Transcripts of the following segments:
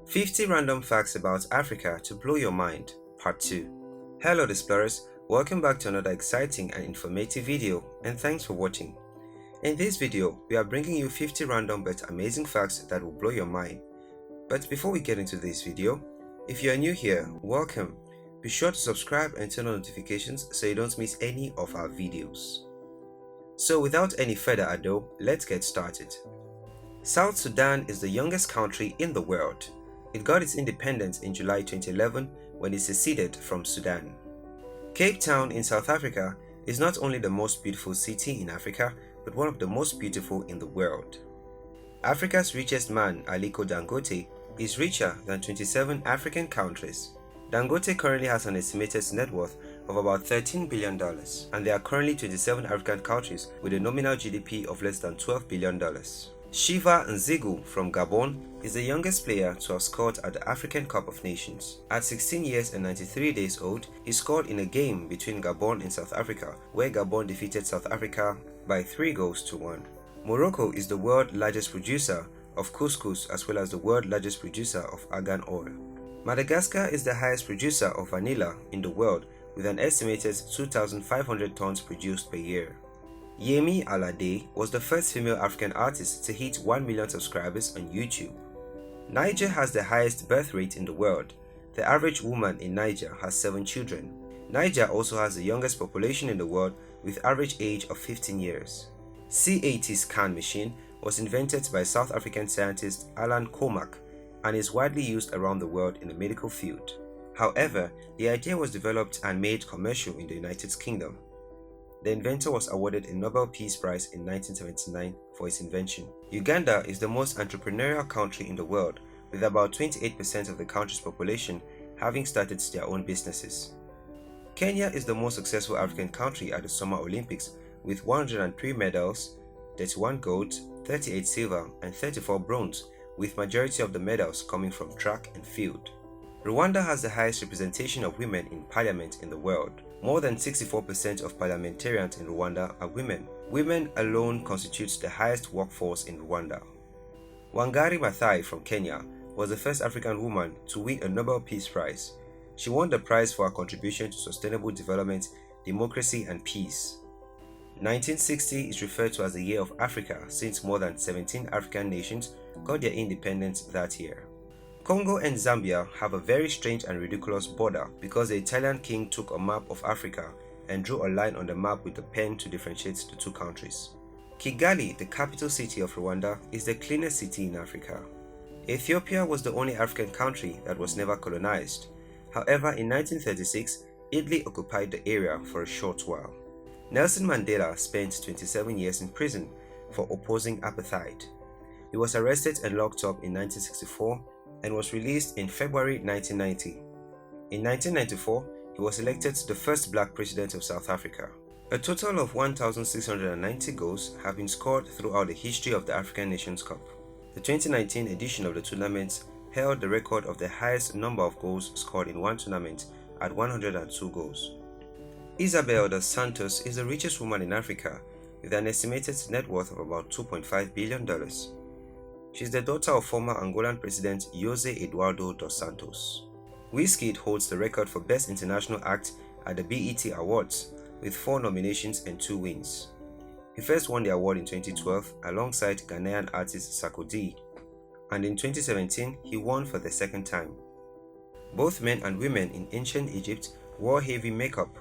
50 Random Facts About Africa to Blow Your Mind, Part 2. Hello explorers, welcome back to another exciting and informative video, and thanks for watching. In this video, we are bringing you 50 random but amazing facts that will blow your mind. But before we get into this video, if you are new here, welcome. Be sure to subscribe and turn on notifications so you don't miss any of our videos. So without any further ado, let's get started. South Sudan is the youngest country in the world. It got its independence in July 2011 when it seceded from Sudan. Cape Town in South Africa is not only the most beautiful city in Africa, but one of the most beautiful in the world. Africa's richest man, Aliko Dangote, is richer than 27 African countries. Dangote currently has an estimated net worth of about $13 billion, and there are currently 27 African countries with a nominal GDP of less than $12 billion. Shiva N'Zigou from Gabon is the youngest player to have scored at the African Cup of Nations. At 16 years and 93 days old, he scored in a game between Gabon and South Africa, where Gabon defeated South Africa by 3-1. Morocco is the world's largest producer of couscous as well as the world's largest producer of Aghan oil. Madagascar is the highest producer of vanilla in the world with an estimated 2,500 tons produced per year. Yemi Alade was the first female African artist to hit 1 million subscribers on YouTube. Niger has the highest birth rate in the world. The average woman in Niger has 7 children. Niger also has the youngest population in the world with average age of 15 years. CAT scan machine was invented by South African scientist Alan Cormack and is widely used around the world in the medical field. However, the idea was developed and made commercial in the United Kingdom. The inventor was awarded a Nobel Peace Prize in 1979 for his invention. Uganda is the most entrepreneurial country in the world, with about 28% of the country's population having started their own businesses. Kenya is the most successful African country at the Summer Olympics with 103 medals, 31 gold, 38 silver, and 34 bronze, with majority of the medals coming from track and field. Rwanda has the highest representation of women in parliament in the world. More than 64% of parliamentarians in Rwanda are women. Women alone constitute the highest workforce in Rwanda. Wangari Maathai from Kenya was the first African woman to win a Nobel Peace Prize. She won the prize for her contribution to sustainable development, democracy, and peace. 1960 is referred to as the Year of Africa since more than 17 African nations got their independence that year. Congo and Zambia have a very strange and ridiculous border because the Italian king took a map of Africa and drew a line on the map with a pen to differentiate the two countries. Kigali, the capital city of Rwanda, is the cleanest city in Africa. Ethiopia was the only African country that was never colonized. However, in 1936, Italy occupied the area for a short while. Nelson Mandela spent 27 years in prison for opposing apartheid. He was arrested and locked up in 1964 and was released in February 1990. In 1994, he was elected the first black president of South Africa. A total of 1,690 goals have been scored throughout the history of the African Nations Cup. The 2019 edition of the tournament held the record of the highest number of goals scored in one tournament at 102 goals. Isabel dos Santos is the richest woman in Africa with an estimated net worth of about $2.5 billion. She is the daughter of former Angolan President José Eduardo dos Santos. Wizkid holds the record for Best International Act at the BET Awards with 4 nominations and 2 wins. He first won the award in 2012 alongside Ghanaian artist Sarkodie, and in 2017 he won for the second time. Both men and women in ancient Egypt wore heavy makeup.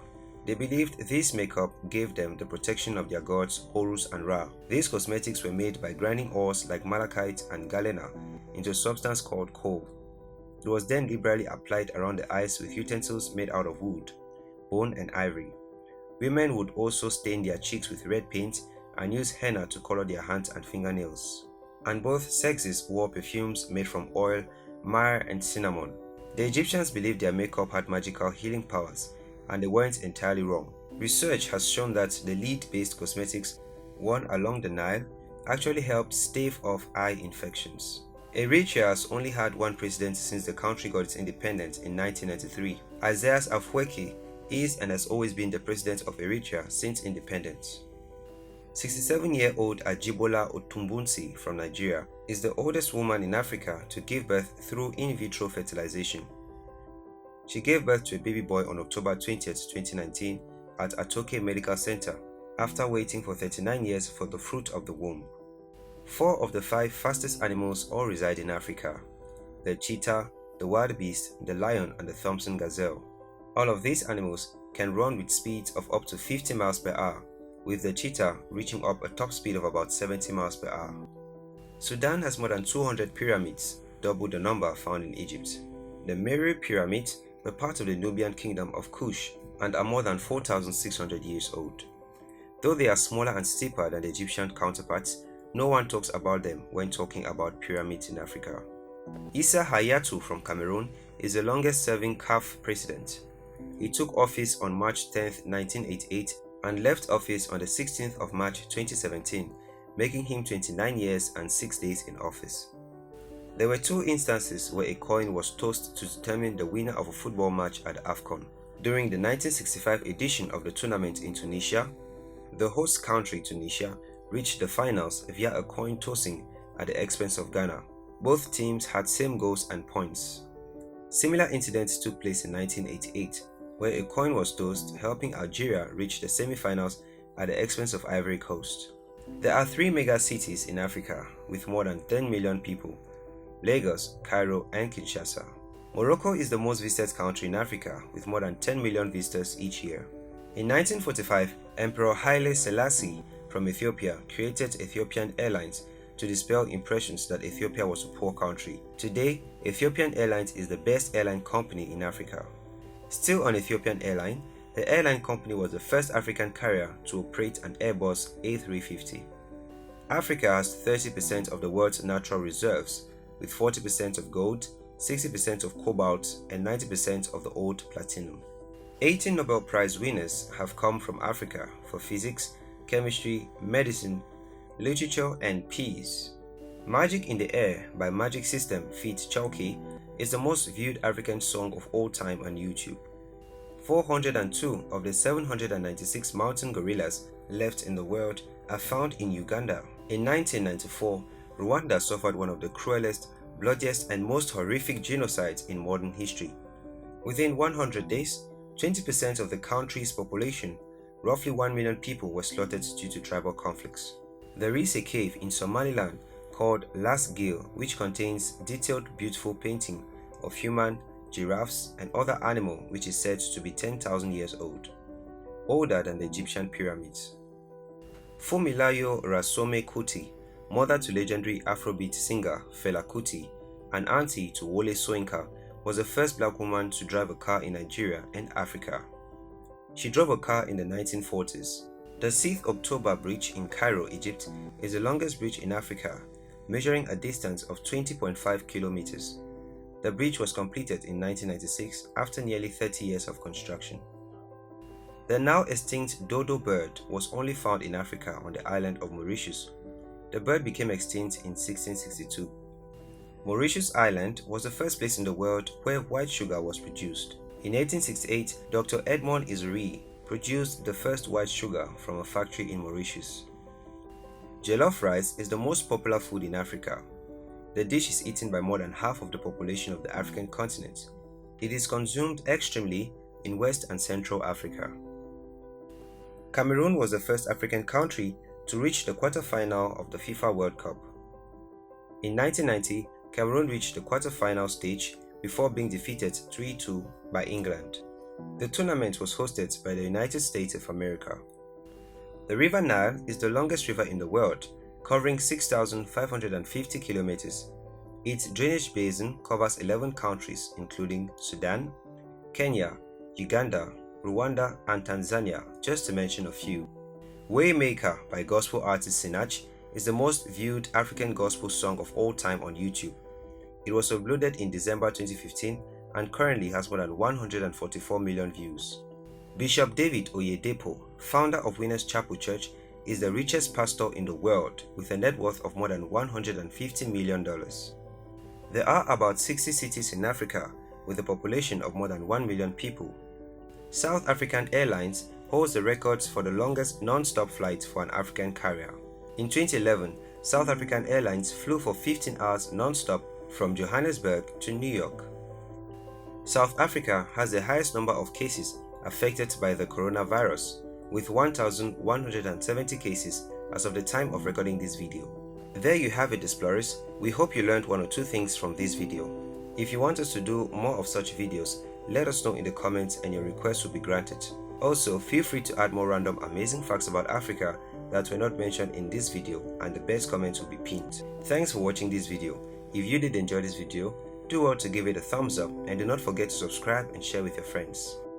They believed this makeup gave them the protection of their gods Horus and Ra. These cosmetics were made by grinding ores like malachite and galena into a substance called coal. It was then liberally applied around the eyes with utensils made out of wood, bone, and ivory. Women would also stain their cheeks with red paint and use henna to color their hands and fingernails. And both sexes wore perfumes made from oil, myrrh, and cinnamon. The Egyptians believed their makeup had magical healing powers, and they weren't entirely wrong. Research has shown that the lead-based cosmetics worn along the Nile actually helped stave off eye infections. Eritrea has only had one president since the country got its independence in 1993. Isaias Afwerki is and has always been the president of Eritrea since independence. 67-year-old Ajibola Otumbunsi from Nigeria is the oldest woman in Africa to give birth through in vitro fertilization. She gave birth to a baby boy on October 20, 2019 at Atoke Medical Center after waiting for 39 years for the fruit of the womb. 4 of the 5 fastest animals all reside in Africa: the cheetah, the wild beast, the lion, and the Thompson gazelle. All of these animals can run with speeds of up to 50 miles per hour, with the cheetah reaching up a top speed of about 70 miles per hour. Sudan has more than 200 pyramids, double the number found in Egypt. The Meru pyramids were part of the Nubian kingdom of Kush and are more than 4,600 years old. Though they are smaller and steeper than the Egyptian counterparts, no one talks about them when talking about pyramids in Africa. Issa Hayatou from Cameroon is the longest-serving CAF president. He took office on March 10, 1988 and left office on the 16th of March 2017, making him 29 years and 6 days in office. There were 2 instances where a coin was tossed to determine the winner of a football match at AFCON. During the 1965 edition of the tournament in Tunisia, the host country Tunisia reached the finals via a coin tossing at the expense of Ghana. Both teams had same goals and points. Similar incidents took place in 1988, where a coin was tossed helping Algeria reach the semi-finals at the expense of Ivory Coast. There are 3 mega cities in Africa with more than 10 million people: Lagos, Cairo, and Kinshasa. Morocco is the most visited country in Africa with more than 10 million visitors each year. In 1945, Emperor Haile Selassie from Ethiopia created Ethiopian Airlines to dispel impressions that Ethiopia was a poor country. Today, Ethiopian Airlines is the best airline company in Africa. Still on Ethiopian Airline, the airline company was the first African carrier to operate an Airbus A350. Africa has 30% of the world's natural reserves, with 40% of gold, 60% of cobalt, and 90% of the old platinum. 18 Nobel Prize winners have come from Africa for physics, chemistry, medicine, literature, and peace. Magic in the Air by Magic System feat. Chowkey is the most viewed African song of all time on YouTube. 402 of the 796 mountain gorillas left in the world are found in Uganda. In 1994, Rwanda suffered one of the cruelest, bloodiest, and most horrific genocides in modern history. Within 100 days, 20% of the country's population, roughly 1 million people, were slaughtered due to tribal conflicts. There is a cave in Somaliland called Las Gil, which contains detailed, beautiful painting of human, giraffes, and other animal which is said to be 10,000 years old, older than the Egyptian pyramids. Funmilayo Ransome Kuti, mother to legendary Afrobeat singer Fela Kuti and auntie to Wole Soyinka, was the first black woman to drive a car in Nigeria and Africa. She drove a car in the 1940s. The 6th October Bridge in Cairo, Egypt, is the longest bridge in Africa, measuring a distance of 20.5 kilometers. The bridge was completed in 1996 after nearly 30 years of construction. The now extinct dodo bird was only found in Africa on the island of Mauritius. The bird became extinct in 1662. Mauritius Island was the first place in the world where white sugar was produced. In 1868, Dr. Edmond Isuri produced the first white sugar from a factory in Mauritius. Jollof rice is the most popular food in Africa. The dish is eaten by more than half of the population of the African continent. It is consumed extremely in West and Central Africa. Cameroon was the first African country to reach the quarter-final of the FIFA World Cup. In 1990, Cameroon reached the quarter-final stage before being defeated 3-2 by England. The tournament was hosted by the United States of America. The River Nile is the longest river in the world, covering 6,550 kilometers. Its drainage basin covers 11 countries including Sudan, Kenya, Uganda, Rwanda, and Tanzania, just to mention a few. Waymaker by gospel artist Sinach is the most viewed African gospel song of all time on YouTube. It was uploaded in December 2015 and currently has more than 144 million views. Bishop David Oyedepo, founder of Winners Chapel Church, is the richest pastor in the world with a net worth of more than $150 million. There are about 60 cities in Africa with a population of more than 1 million people. South African Airlines holds the records for the longest non-stop flight for an African carrier. In 2011, South African Airlines flew for 15 hours non-stop from Johannesburg to New York. South Africa has the highest number of cases affected by the coronavirus, with 1,170 cases as of the time of recording this video. There you have it, explorers. We hope you learned one or two things from this video. If you want us to do more of such videos, let us know in the comments and your request will be granted. Also, feel free to add more random amazing facts about Africa that were not mentioned in this video, and the best comments will be pinned. Thanks for watching this video. If you did enjoy this video, do well to give it a thumbs up and do not forget to subscribe and share with your friends.